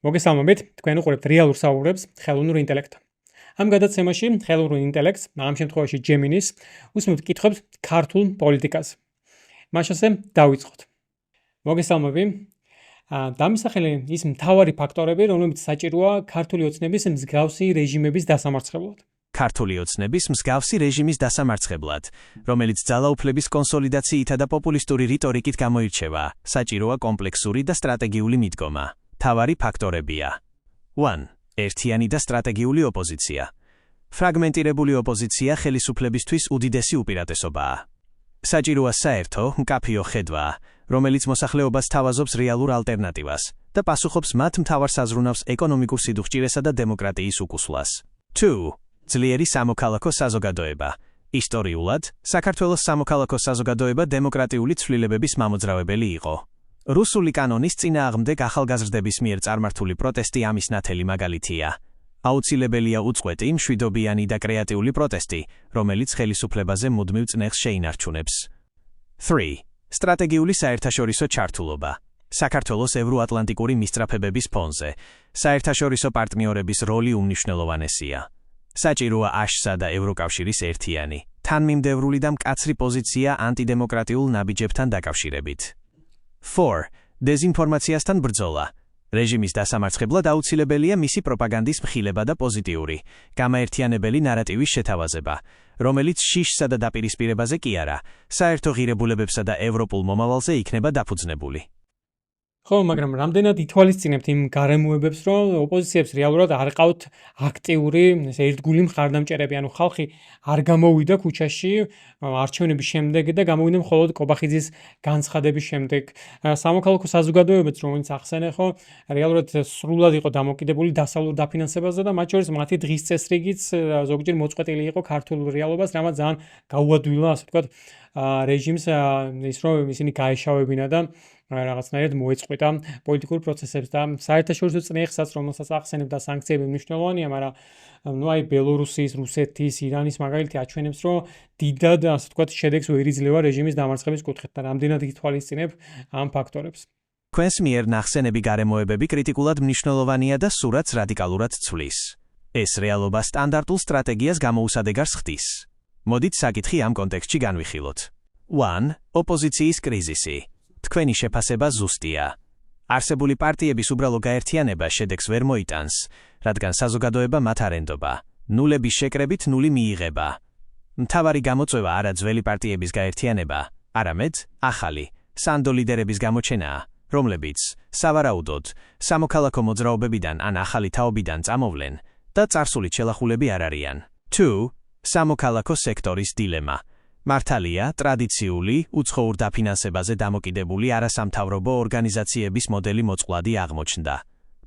მოგესალმებით, თქვენ უყურებთ რეალურ საუბრებს ხელოვნურ ინტელექტთან. ამ გადაცემაში ხელოვნურ ინტელექტს, ამ შემთხვევაში Gemini-ს, უსმენთ კითხვებს ქართულ პოლიტიკაზე. მაშასე დავიწყოთ. მოგესალმები. დამისახელე ის მთავარი ფაქტორები, რომლებიც საჭიროა ქართული ოცნების მსგავსი რეჟიმების დასამარცხებლად. ქართული ოცნების მსგავსი რეჟიმის დასამარცხებლად, რომელიც ძალაუფლების კონსოლიდაციითა და პოპულისტური რიტორიკით გამოირჩევა, საჭიროა კომპლექსური და სტრატეგიული მიდგომა. თავარი ფაქტორებია. 1. ერთიანი და სტრატეგიული ოპოზიცია. ფრაგმენტირებული ოპოზიცია ხელისუფლებისთვის უდიდესი უპირატესობაა. საჭიროა საერთო, მკაფიო ხედვა, რომელიც მოსახლეობას თავაზობს რეალურ ალტერნატივას და პასუხობს მათ მთავარ საზრუნავს ეკონომიკურ სიდუხჭირესა და დემოკრატიის უკუსვლას. 2. ძლიერი სამოქალაქო საზოგადოება. ისტორიულად, საქართველოს სამოქალაქო საზოგადოება დემოკრატიული ცვლილებების მამოძრავებელი იყო. რუსული კანონის წინააღმდეგ ახალგაზრდების მიერ წარმართული პროტესტი ამის ნათელი მაგალითია. აუცილებელია უწყვეტი, მშვიდობიანი და კრეატიული პროტესტი, რომელიც ხელისუფლებაზე მუდმივ წნეხს შეინარჩუნებს. 3. სტრატეგიული საერთაშორისო ჩართულობა. საქართველოს ევროატლანტიკური მისწრაფებების ფონზე საერთაშორისო პარტნიორების როლი უმნიშვნელოვანესია. საჭიროა აშსა და ევროკავშირის ერთიანი, თანმიმდევრული და მკაცრი პოზიცია ანტიდემოკრატიულ ნაბიჯებთან დაკავშირებით. 4. დეზინფორმაციასთან ბრძოლა. რეჟიმის დასამარცხებლად აუცილებელია მისი პროპაგანდის მხილება და პოზიტიური, გამაერთიანებელი ნარატივის შეთავაზება, რომელიც შიშსა და დაპირისპირებაზე კი არა, საერთო ღირებულებებსა და ევროპულ მომავალზე იქნება დაფუძნებული. ხო, მაგრამ რამდენად ითვალისწინებთ იმ გარემოებებს, რომ ოპოზიციებს რეალურად არ ყავთ აქტიური, ერთგული მხარდამჭერები, ანუ ხალხი არ გამოვიდა ქუჩაში არჩევნების შემდეგ და გამოვიდა მხოლოდ კობახიძის განცხადების შემდეგ. სამოქალაქო საზოგადოებაც, რომელიც ახსენე, ხო, რეალურად სრულად იყო დამოკიდებული დასავლურ დაფინანსებაზე და მათ შორის მათი დღის წესრიგიც ზოგჯერ მოწყვეტილი იყო ქართულ რეალობას, რამაც ძალიან გაუადვილა, ასე ვთქვათ, რეჟიმს ის რომ ისინი გაეშავებინა და რაღაცნაირად მოეწყვეტა პოლიტიკურ პროცესებს და საერთაშორისო წნეხსაც, რომელსაც ახსენებდა სანქციები მნიშვნელოვანია, მაგრამ აი ბელორუსიის, რუსეთის, ირანის მაგალითი აჩვენებს, რომ დიდად, ასე ვთქვათ, შედეგს ვერ იძლევა რეჟიმის დამარცხების კუთხით და რამდენად ითვალისწინებ ამ ფაქტორებს. თქვენს მიერ ნახსენები გარემოებები კრიტიკულად მნიშვნელოვანია და სურათს რადიკალურად ცვლის. ეს რეალობა სტანდარტულ სტრატეგიას გამოუსადეგარს ხდის. მოდით საკითხი ამ კონტექსტში განვიხილოთ. 1. ოპოზიციის კრიზისი. თქვენი შეფასება ზუსტია. არსებული პარტიების უბრალო გაერთიანება შედეგს ვერ მოიტანს, რადგან საზოგადოება მათ არ ენდობა. ნულების შეკრებით ნული მიიღება. მთავარი გამოწვევა არა ძველი პარტიების გაერთიანება, არამედ ახალი, სანდო ლიდერების გამოჩენაა, რომლებიც, სავარაუდოდ, სამოქალაქო მოძრაობებიდან ან ახალი თაობიდან წამოვლენ და წარსულით შელახულები არ არიან. 2. სამოქალაქო სექტორის დილემა. მართალია, ტრადიციული, უცხოურ დაფინანსებაზე დამოკიდებული არასამთავრობო ორგანიზაციების მოდელი მოწყვლადი აღმოჩნდა.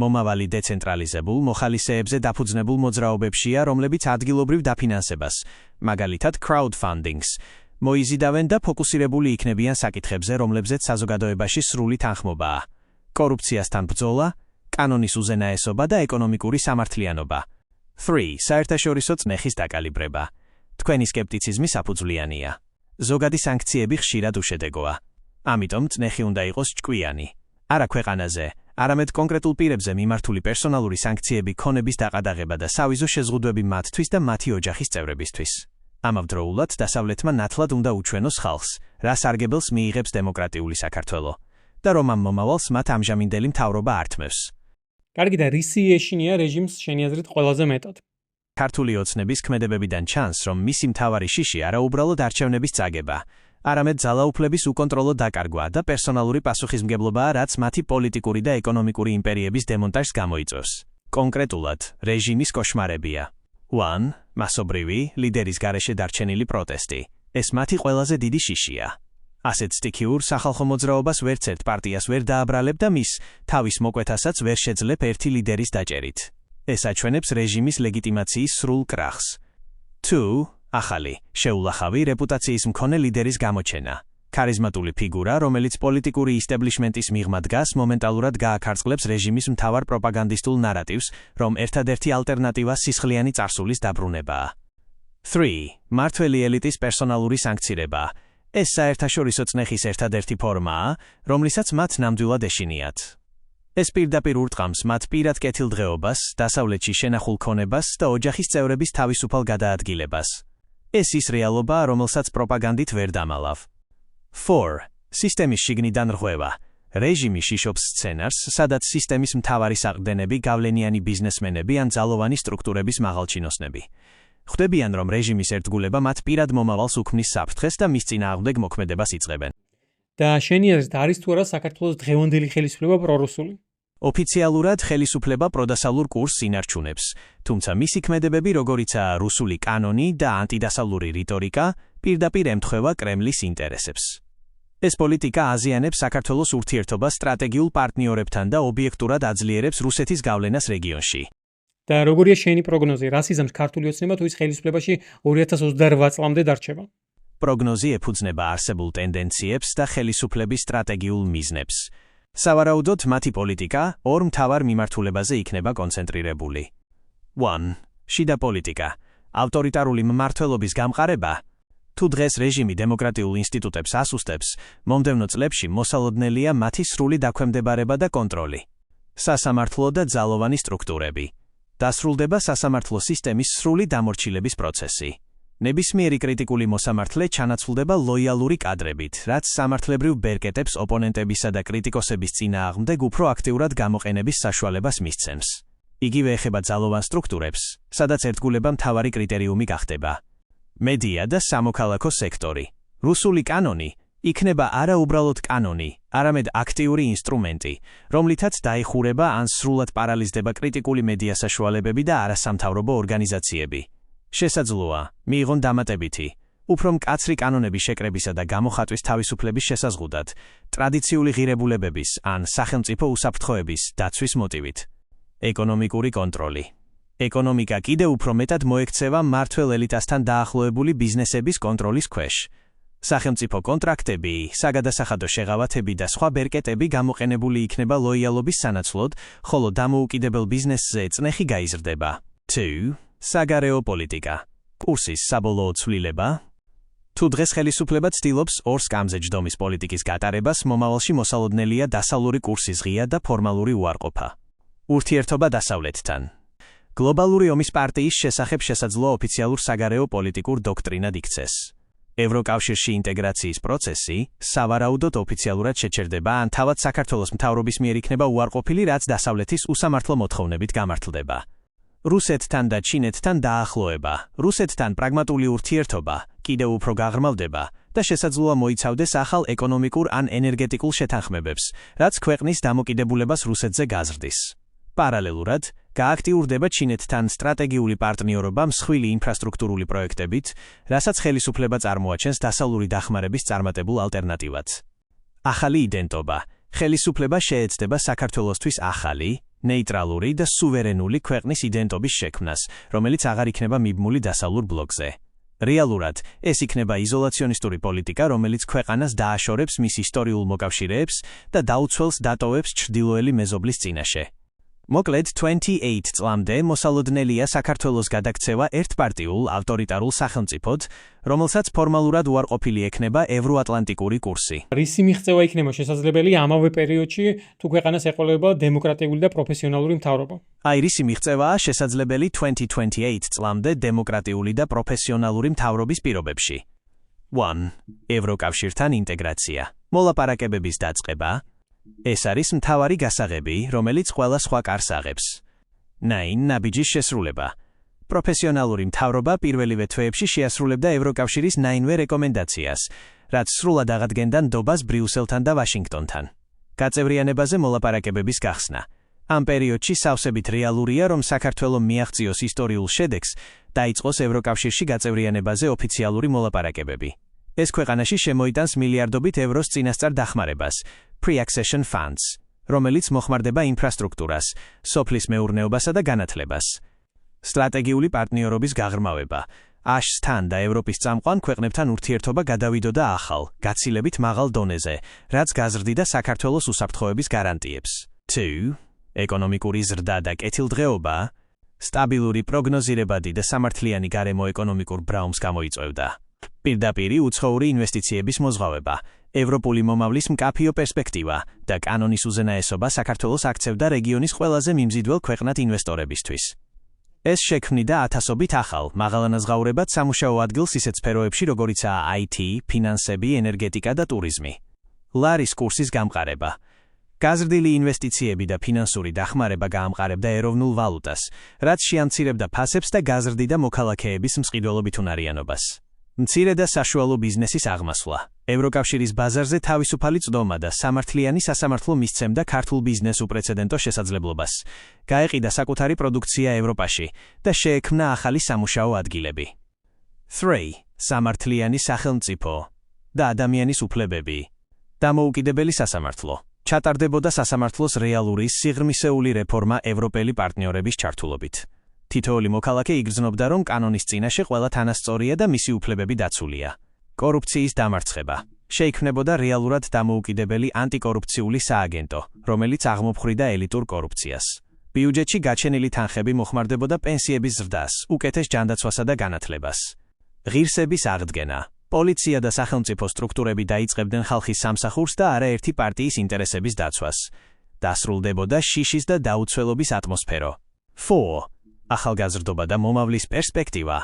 მომავალი დეცენტრალიზებულ მოხალისეებზე დაფუძნებულ მოძრაობებშია, რომლებიც ადგილობრივ დაფინანსებას, მაგალითად crowdfunding-ს, მოიზიდავენ და ფოკუსირებული იქნებიან საკითხებზე, რომლებზეც საზოგადოებაში სრული თანხმობაა. კორუფციასთან ბრძოლა, კანონის უზენაესობა და ეკონომიკური სამართლიანობა. 3. საერთაშორისო წნეხის დაკალიბრება. თქვენი სკეპტიციზმი საფუძვლიანია. ზოგადი სანქციები ხშირად უშედეგოა. ამიტომ წნეხი უნდა იყოს ჭკვიანი. არა ქვეყანაზე, არამედ კონკრეტულ პირებზე მიმართული პერსონალური სანქციები ქონების დაყადაღება და სავიზო შეზღუდვები მათთვის და მათი ოჯახის წევრებისთვის. ამავდროულად დასავლეთმა ნათლად უნდა უჩვენოს ხალხს, რა სარგებელს მიიღებს დემოკრატიული საქართველო და რომ ამ მომავალს მათ ამჟამინდელი მთავრობა ართმევს. კარგი და რისი ეშინია რეჟიმს შენი აზრით ყველაზე მეტად? ქართული ოცნების ქმედებებიდან ჩანს, რომ მისი მთავარი შიში არა უბრალოდ არჩევნების წაგება, არამედ ძალაუფლების უკონტროლო დაკარგვა და პერსონალური პასუხისმგებლობაა, რაც მათი პოლიტიკური და ეკონომიკური იმპერიების დემონტაჟს გამოიწვევს. კონკრეტულად, რეჟიმის კოშმარებია. 1. მასობრივი, ლიდერის გარეშე დარჩენილი პროტესტი. ეს მათი ყველაზე დიდი შიშია. ასეთ სტიქიურ სახალხო მოძრაობას ვერც ერთ პარტიას ვერ დააბრალებ და მის თავის მოკვეთასაც ვერ შეძლებ ერთი ლიდერის დაჭერით. ეს აჩვენებს რეჟიმის ლეგიტიმაციის სრულ კრახს. 2. ახალი, შეულახავი რეპუტაციის მქონე ლიდერის გამოჩენა. ქარიზმატული ფიგურა, რომელიც პოლიტიკური ისტაბლიშმენტის მიღმა დგას, მომენტალურად გააქარწყლებს რეჟიმის მთავარ პროპაგანდისტულ ნარატივს, რომ ერთადერთი ალტერნატივა სისხლიანი წარსულის დაბრუნებაა. 3. მართველი ელიტის პერსონალური სანქცირება. ეს საერთაშორისო წნეხის ერთადერთი ფორმაა, რომლისაც მათ ნამდვილად ეშინიათ. ეს პირდაპირ ურტყამს მათ პირად კეთილდღეობას, დასავლეთში შენახულ ქონებას და ოჯახის წევრების თავისუფალ გადაადგილებას. ეს ის რეალობაა, რომელსაც პროპაგანდით ვერ დამალავ. 4. სისტემის შიგნიდან რღვევა. რეჟიმი შიშობს სცენარს, სადაც სისტემის მთავარი საყრდენები გავლენიანი ბიზნესმენები ან ძალოვანი სტრუქტურების მაღალჩინოსნები. ხვდებიან, რომ რეჟიმის ერთგულება მათ პირად მომავალს უქმნის საფრთხეს და მის წინააღმდეგ მოქმედებას იწყებენ. და შენი აზრით არის თუ არა საქართველოს დღევანდელი ხელისუფლება პრორუსული? ოფიციალურად ხელისუფლება პროდასალურ კურსს ინარჩუნებს, თუმცა მისი ქმედებები, როგორიცაა რუსული კანონი და ანტიდასავლური რიტორიკა, პირდაპირ ემთხვევა კრემლის ინტერესებს. ეს პოლიტიკა აზიანებს საქართველოს ურთიერთობას სტრატეგიულ პარტნიორებთან და ობიექტურად აძლიერებს რუსეთის გავლენას რეგიონში. და როგორია შენი პროგნოზი, რას იზამს ქართული ოცნება თუ ის ხელისუფლებაში 2028 წლამდე დარჩება? პროგნოზი ეფუძნება არსებულ ტენდენციებს და ხელისუფლების სტრატეგიულ მიზნებს. სავარაუდოდ მათი პოლიტიკა ორ მთავარ მიმართულებაზე იქნება კონცენტრირებული. 1. შიდა პოლიტიკა. ავტორიტარული მმართველობის გამყარება. თუ დღეს რეჟიმი დემოკრატიულ ინსტიტუტებს ასუსტებს, მომდევნო წლებში მოსალოდნელია მათი სრული დაქვემდებარება და კონტროლი. სასამართლო და ძალოვანი სტრუქტურები. დასრულდება სასამართლო სისტემის სრული დამორჩილების პროცესი. ნებისმიერი კრიტიკული მოსამართლე ჩანაცვლდება ლოიალური კადრებით, რაც სამართლებრივ ბერკეტებს ოპონენტებისა და კრიტიკოსების წინააღმდეგ უფრო აქტიურად გამოყენების საშუალებას მისცემს. იგივე ეხება ძალოვან სტრუქტურებს, სადაც ერთგულება მთავარი კრიტერიუმი გახდება. მედია და სამოქალაქო სექტორი. რუსული კანონი იქნება არა უბრალოდ კანონი, არამედ აქტიური ინსტრუმენტი, რომლითაც დაიხურება ან სრულად პარალიზდება კრიტიკული მედია საშუალებები და არასამთავრობო ორგანიზაციები. შესაძლოა, მიიღონ დამატებითი, უფრო მკაცრი კანონების შეკრებისა და გამოხატვის თავისუფლების შესაზღუდად, ტრადიციული ღირებულებების ან სახელმწიფო უსაფრთხოების დაცვის მოტივით. ეკონომიკური კონტროლი. ეკონომიკა კიდევ უფრო მეტად მოექცევა მმართველ ელიტასთან დაახლოებული ბიზნესების კონტროლის ქვეშ. სახელმწიფო კონტრაქტები, საგადასახადო შეღავათები და სხვა ბერკეტები გამოყენებული იქნება ლოიალობის სანაცვლოდ, ხოლო დამოუკიდებელ ბიზნესზე წნეხი გაიზრდება. 2. საგარეო პოლიტიკა. კურსის საბოლოო ცვლილება. თუ დღეს ხელისუფლება ცდილობს ორ სკამზე ჯდომის პოლიტიკის გატარებას, მომავალში მოსალოდნელია დასავლური კურსის ღია და ფორმალური უარყოფა. ურთიერთობა დასავლეთთან. გლობალური ომის პარტიის შესახებ შესაძლოა ოფიციალურ საგარეო პოლიტიკურ დოქტრინად იქცეს. ევროკავშირში ინტეგრაციის პროცესი სავარაუდოდ ოფიციალურად შეჩერდება ან თავად საქართველოს მთავრობის მიერ იქნება უარყოფილი, რაც დასავლეთის უსამართლო მოთხოვნებით გამართლდება. რუსეთთან და ჩინეთთან დაახლოება, რუსეთთან პრაგმატული ურთიერთობა კიდევ უფრო გაღრმავდება და შესაძლოა მოიცავდეს ახალ ეკონომიკურ ან ენერგეტიკულ შეთანხმებებს, რაც ქვეყნის დამოკიდებულებას რუსეთზე გაზრდის. პარალელურად, გააქტიურდება ჩინეთთან სტრატეგიული პარტნიორობა მსხვილი ინფრასტრუქტურული პროექტებით, რასაც ხელისუფლება წარმოაჩენს დასავლური დახმარების წარმატებულ ალტერნატივად. ახალი იდენტობა. ხელისუფლება შეეცდება საქართველოსთვის ახალი, ნეიტრალური და სუვერენული ქვეყნის იდენტობის შექმნას, რომელიც აღარ იქნება მიბმული დასავლურ ბლოკზე. რეალურად, ეს იქნება იზოლაციონისტური პოლიტიკა, რომელიც ქვეყანას დააშორებს მის ისტორიულ მოკავშირეებს და დაუცველს დატოვებს ჩრდილოელი მეზობლის წინაშე. მოკლედ 28 წლამდე მოსალოდნელია საქართველოს გადაქცევა ერთპარტიულ ავტორიტარულ სახელმწიფოდ, რომელსაც ფორმალურად უარყოფილი ექნება ევროატლანტიკური კურსი. რისი მიღწევა იქნება შესაძლებელი ამავე პერიოდში, თუ ქვეყანას ეყოლებოდა დემოკრატიული და პროფესიონალური მთავრობა? აი რისი მიღწევაა შესაძლებელი 2028 წლამდე დემოკრატიული და პროფესიონალური მთავრობის პირობებში. 1. ევროკავშირთან ინტეგრაცია. მოლაპარაკებების დაწყება. ეს არის მთავარი გასაღები, რომელიც ყველა სხვა კარს აღებს. 9. ნაბიჯის შესრულება. პროფესიონალური მთავრობა პირველივე თვეებში შეასრულებდა ევროკავშირის 9-ვე რეკომენდაციას, რაც სრულად აღადგენდა ნდობას ბრიუსელთან და ვაშინგტონთან. გაწევრიანებაზე მოლაპარაკებების გახსნა. ამ პერიოდში სავსებით რეალურია, რომ საქართველო მიაღწიოს ისტორიულ შედეგს, დაიწყოს ევროკავშირში გაწევრიანებაზე ოფიციალური მოლაპარაკებები. ეს ქვეყანაში შემოიტანს მილიარდობით ევროს წინასწარ დახმარებას, pre-accession funds, რომელიც მოხმარდება ინფრასტრუქტურას, სოფლის მეურნეობასა და განათლებას. სტრატეგიული პარტნიორობის გაღრმავება. აშშ-თან და ევროპის წამყვან ქვეყნებთან ურთიერთობა გადავიდოდა ახალ, გაცილებით მაღალ დონეზე, რაც გაზრდიდა საქართველოს უსაფრთხოების გარანტიებს. 2. ეკონომიკური ზრდა და კეთილდღეობა. სტაბილური პროგნოზირებადი და სამართლიანი გარემო ეკონომიკურ ბრაუმს გამოიწვევდა. პირდაპირი უცხოური ინვესტიციების მოზღვავება. ევროპული მომავლის მკაფიო პერსპექტივა და კანონის უზენაესობა საქართველოს აქცევდა რეგიონის ყველაზე მიმზიდველ ქვეყნად ინვესტორებისთვის. ეს შექმნიდა ათასობით ახალ, მაღალანაზღაურებად სამუშაო ადგილს ისეთ სფეროებში, როგორიცაა IT, ფინანსები, ენერგეტიკა და ტურიზმი. ლარის კურსის გამყარება. გაზრდილი ინვესტიციები და ფინანსური დახმარება გაამყარებდა ეროვნულ ვალუტას, რაც შეამცირებდა ფასებს და გაზრდიდა მოქალაქეების მსყიდველობით უნარიანობას. მცირე და საშუალო ბიზნესის აღმასვლა. ევროკავშირის ბაზარზე თავისუფალი წვდომა და სამართლიანი სასამართლო მისცემდა ქართულ ბიზნეს უპრეცედენტო შესაძლებლობას. გაეყიდა საკუთარი პროდუქცია ევროპაში და შეექმნა ახალი სამუშაო ადგილები. 3. სამართლიანი სახელმწიფო და ადამიანის უფლებები. დამოუკიდებელი სასამართლო. ჩატარდებოდა სასამართლოს რეალური სიღრმისეული რეფორმა ევროპელი პარტნიორების ჩართულობით. თითოეული მოქალაქე იგრძნობდა, რომ კანონის წინაშე ყველა თანასწორია და მისი უფლებები დაცულია. კორუფციის დამარცხება. შეიქმნებოდა რეალურად დამოუკიდებელი ანტიკორუფციული სააგენტო, რომელიც აღმოფხრიდა ელიტურ კორუფციას. ბიუჯეტში გაჩენილი თანხები მოხმარდებოდა პენსიების ზრდას, უკეთეს ჯანდაცვასა და განათლებას. ღირსების აღდგენა. პოლიცია და სახელმწიფო სტრუქტურები დაიწყებდნენ ხალხის სამსახურს და არაერთი პარტიის ინტერესების დაცვას. დასრულდებოდა შიშის და დაუცველობის ატმოსფერო. 4. ახალგაზრდობა და მომავლის პერსპექტივა.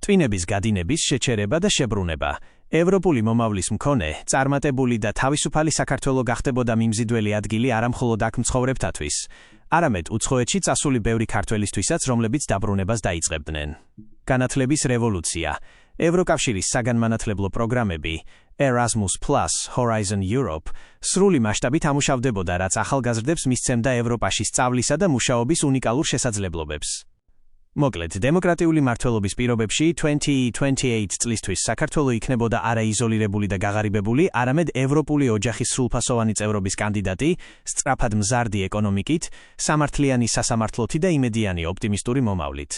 ტვინების გადინების შეჩერება და შებრუნება. ევროპული მომავლის მქონე, წარმატებული და თავისუფალი საქართველო გახდებოდა მიმზიდველი ადგილი არამხოლოდ აქ მცხოვრებთათვის, არამედ უცხოეთში წასული ბევრი ქართველისთვისაც, რომლებიც დაბრუნებას დაიწყებდნენ. განათლების რევოლუცია. ევროკავშირის საგანმანათლებლო პროგრამები Erasmus+, Horizon Europe სრული მასშტაბით ამუშავდებოდა, რაც ახალგაზრდებს მისცემდა ევროპაში სწავლისა და მუშაობის უნიკალურ შესაძლებლობებს. მოკლედ, დემოკრატიული მმართველობის პირობებში 2028 წლისთვის საქართველო იქნებოდა არა იზოლირებული და გაღარიბებული, არამედ ევროპული ოჯახის სრულფასოვანი წევრობის კანდიდატი, სწრაფად მზარდი ეკონომიკით, სამართლიანი სასამართლოთი და იმედიანი ოპტიმისტური მომავლით.